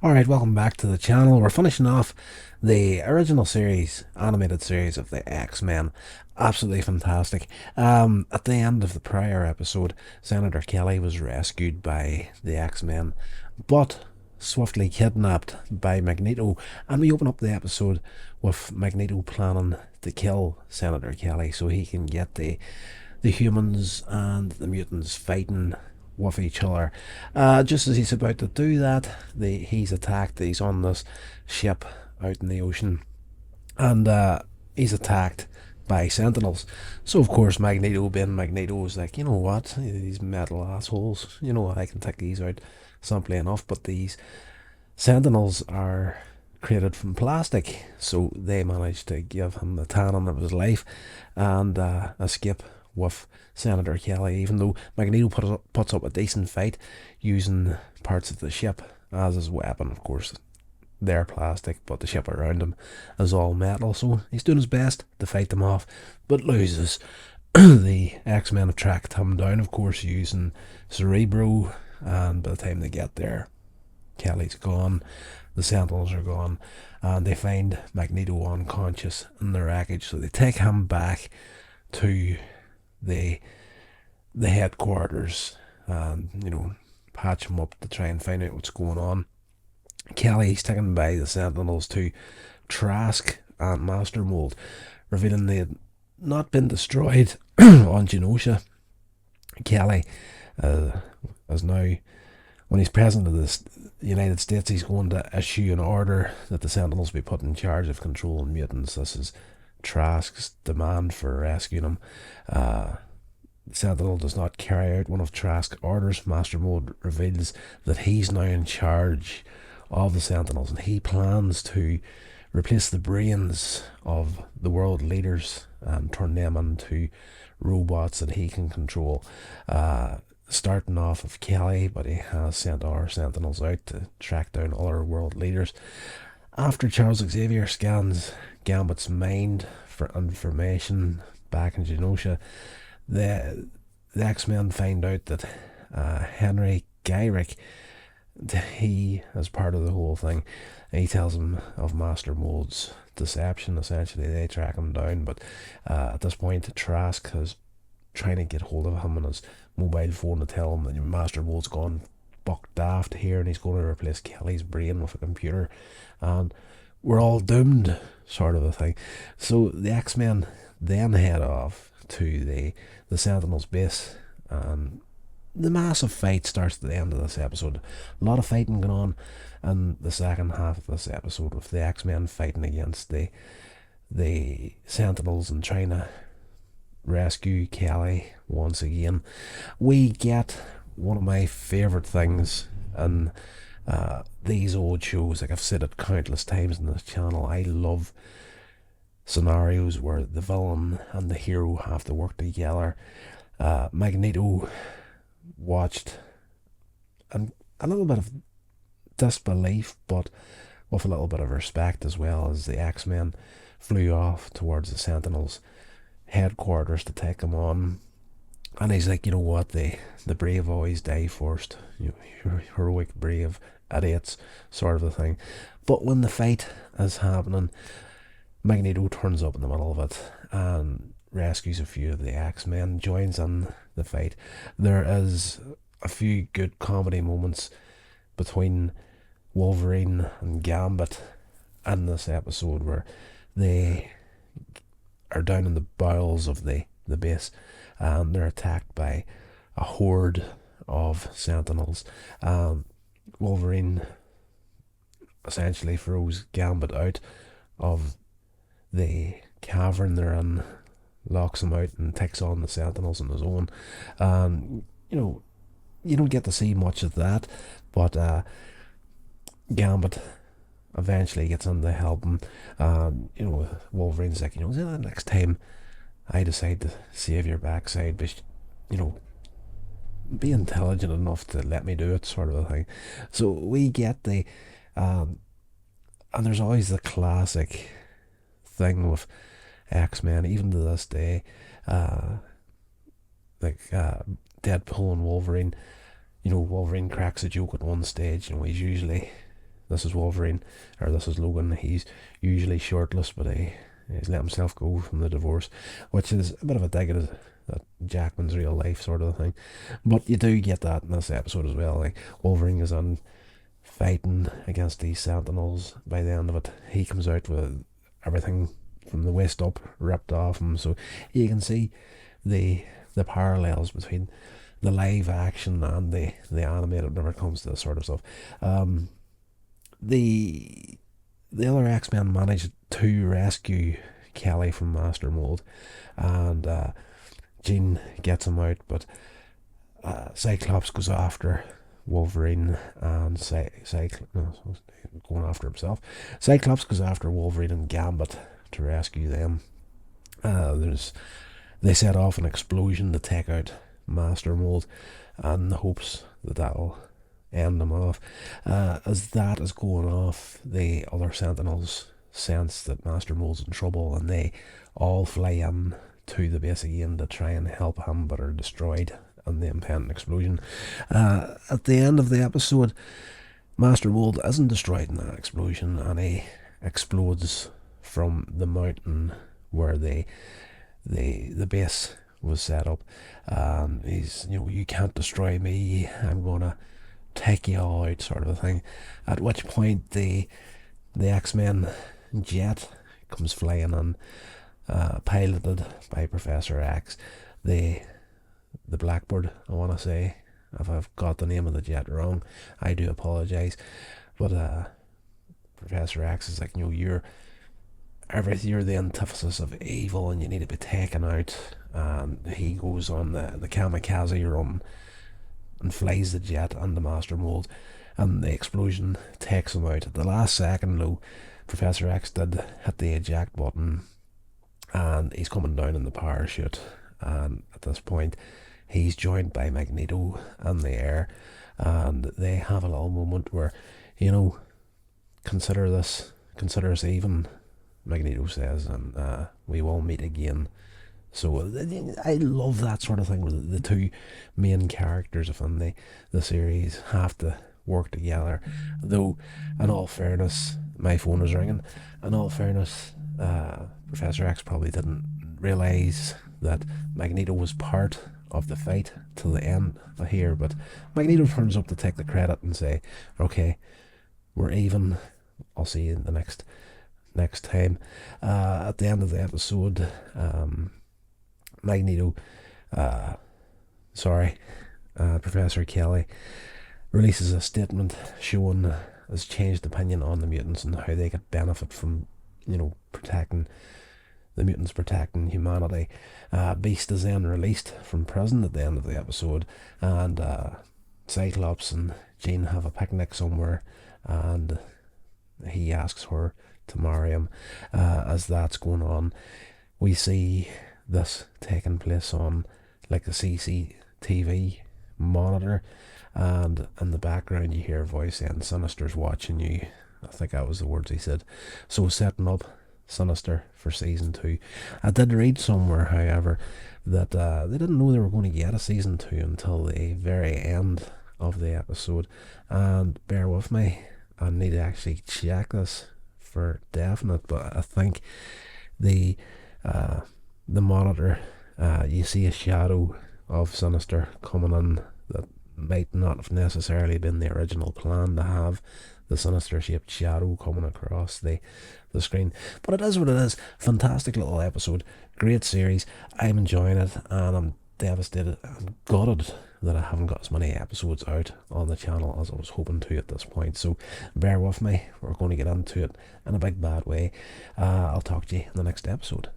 Alright, welcome back to the channel. We're finishing off the original series, animated series of the X-Men. Absolutely fantastic. At the end of the prior episode, Senator Kelly was rescued by the X-Men, but swiftly kidnapped by Magneto, and we open up the episode with Magneto planning to kill Senator Kelly so he can get the humans and the mutants fighting with each other. Just as he's about to do that, he's attacked. He's on this ship out in the ocean, and he's attacked by Sentinels. So of course Magneto, being Magneto, is like, you know what, these metal assholes, I can take these out simply enough. But these Sentinels are created from plastic, so they managed to give him the tanning of his life and escape with Senator Kelly, even though Magneto puts up a decent fight using parts of the ship as his weapon. Of course, they're plastic, but the ship around him is all metal, so he's doing his best to fight them off, but loses. The X-Men have tracked him down, of course, using Cerebro, and by the time they get there, Kelly's gone, the Sentinels are gone, and they find Magneto unconscious in the wreckage, so they take him back to the headquarters and patch him up to try and find out what's going on. Kelly's taken by the Sentinels to Trask and Master Mold, revealing they had not been destroyed on Genosha. Kelly is now, when he's president of the United States, he's going to issue an order that the Sentinels be put in charge of controlling mutants. This is Trask's demand for rescuing him. Sentinel does not carry out one of Trask's orders. Master Mold reveals that he's now in charge of the Sentinels, and he plans to replace the brains of the world leaders and turn them into robots that he can control. Starting off of Kelly, but he has sent our Sentinels out to track down other world leaders. After Charles Xavier scans Gambit's mind for information back in Genosha, the X-Men find out that Henry Gyrick, he is part of the whole thing. He tells him of Master Mold's deception. Essentially, they track him down, but at this point, Trask is trying to get hold of him on his mobile phone to tell him that Master Mold's gone buck daft here and he's going to replace Kelly's brain with a computer, and we're all doomed, sort of a thing. So the X-Men then head off to the Sentinels base, and the massive fight starts at the end of this episode. A lot of fighting going on in the second half of this episode, with the X-Men fighting against the Sentinels and trying to rescue Kelly once again. We get one of my favourite things in these old shows. Like I've said it countless times on this channel, I love scenarios where the villain and the hero have to work together. Magneto watched, and a little bit of disbelief, but with a little bit of respect as well, as the X-Men flew off towards the Sentinels headquarters to take them on. And he's like, you know what, the brave always die first. Heroic, brave idiots, sort of a thing. But when the fight is happening, Magneto turns up in the middle of it and rescues a few of the X-Men, joins in the fight. There is a few good comedy moments between Wolverine and Gambit in this episode, where they are down in the bowels of the base, and they're attacked by a horde of Sentinels. Wolverine essentially throws Gambit out of the cavern they're in, locks him out, and takes on the Sentinels on his own. You don't get to see much of that, but Gambit eventually gets in to help him. Wolverine's like, next time I decide to save your backside, but be intelligent enough to let me do it, sort of a thing. So we get and there's always the classic thing with X-Men, even to this day, Deadpool and Wolverine. Wolverine cracks a joke at one stage. He's usually this is Wolverine, or this is Logan. He's usually shirtless, but he's let himself go from the divorce, which is a bit of a dig at that Jackman's real life sort of thing. But you do get that in this episode as well. Like, Wolverine is on fighting against these Sentinels. By the end of it, he comes out with everything from the waist up ripped off him, so you can see the parallels between the live action and the animated whenever it comes to this sort of stuff. The other X-Men managed to rescue Kelly from Master Mold, and Jean gets him out, but Cyclops goes after Wolverine, and going after himself. Cyclops goes after Wolverine and Gambit to rescue them. They set off an explosion to take out Master Mold, in the hopes that that'll end them off. As that is going off, the other Sentinels sense that Master Mold's in trouble, and they all fly in to the base again to try and help him, but are destroyed in the impending explosion. At the end of the episode, Master Mold isn't destroyed in that explosion, and he explodes from the mountain where the base was set up. He's, you can't destroy me, I'm gonna take you all out, sort of a thing. At which point the X-Men jet comes flying in, piloted by Professor X. The Blackbird, I want to say. If I've got the name of the jet wrong, I do apologise. But Professor X is like, you're the antithesis of evil, and you need to be taken out. And he goes on the kamikaze run and flies the jet into Master Mold, and the explosion takes him out. At the last second, though, Professor X did hit the eject button, and he's coming down in the parachute. And at this point, he's joined by Magneto in the air, and they have a little moment where, consider us even, Magneto says, and we will meet again. So I love that sort of thing, where the two main characters within the series have to work together. Though, in all fairness, my phone was ringing. In all fairness, Professor X probably didn't realise that Magneto was part of the fight till the end here, but Magneto turns up to take the credit and say, okay, we're even, I'll see you in the next time. At the end of the episode, Professor Kelly releases a statement showing his changed opinion on the mutants and how they could benefit from, protecting the mutants, protecting humanity. Beast is then released from prison at the end of the episode, and Cyclops and Jean have a picnic somewhere, and he asks her to marry him. As that's going on, we see this taking place on like the CCTV monitor, and in the background you hear a voice saying, "Sinister's watching you." I think that was the words he said. So setting up Sinister for season 2. I did read somewhere, however, that they didn't know they were going to get a season 2 until the very end of the episode. And bear with me, I need to actually check this for definite, but I think the monitor, you see a shadow of Sinister coming in that might not have necessarily been the original plan to have the Sinister shaped shadow coming across the screen. But it is what it is. Fantastic little episode, great series. I'm enjoying it, and I'm devastated and gutted that I haven't got as many episodes out on the channel as I was hoping to at this point. So bear with me, we're going to get into it in a big bad way. I'll talk to you in the next episode.